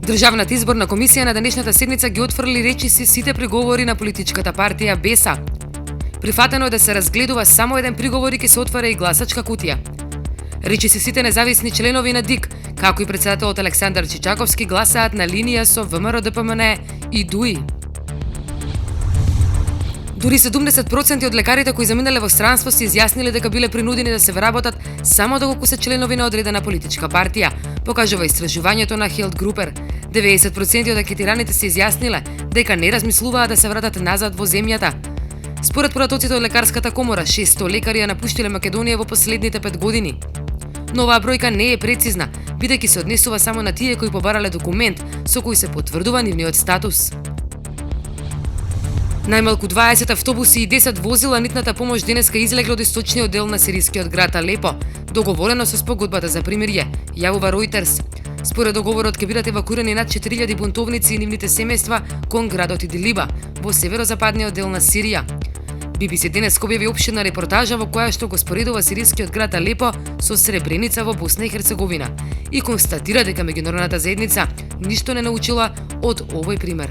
Државната изборна комисија на денешната седница ги отфрли речиси сите приговори на политичката партија БЕСА. Прифатено е да се разгледува само еден приговор и ќе се отвара и гласачка кутија. Речиси сите независни членови на ДИК, како и претседателот Александар Чичаковски, гласаат на линија со ВМРО ДПМН и ДУИ. Дури 70% од лекарите кои заминале во странство се изјасниле дека биле принудени да се вработат само доколку се членови на одредена политичка партија, покажува истражувањето на Health Grouper. 90% од анкетираните се изјасниле дека не размислуваат да се вратат назад во земјата. Според податоците од лекарската комора, 600 лекари ја напуштиле Македонија во последните 5 години. Но оваа бројка не е прецизна, бидејќи се однесува само на тие кои побарале документ со кој се потврдува нивниот статус. Најмалку 20 автобуси и 10 возила нитната помош денеска излегле од источниот дел на сирискиот град Алепо, договорено со спогодбата за примирје, јавува Reuters. Според договорот ќе бидат евакуирани над 4000 бунтовници и нивните семејства кон градот Идилиба, во северозападниот дел на Сирија. BBC денес објави опширна репортажа во која што го споредува сирискиот град Алепо со Сребреница во Босна и Херцеговина и констатира дека меѓународната заедница ништо не научила од овој пример.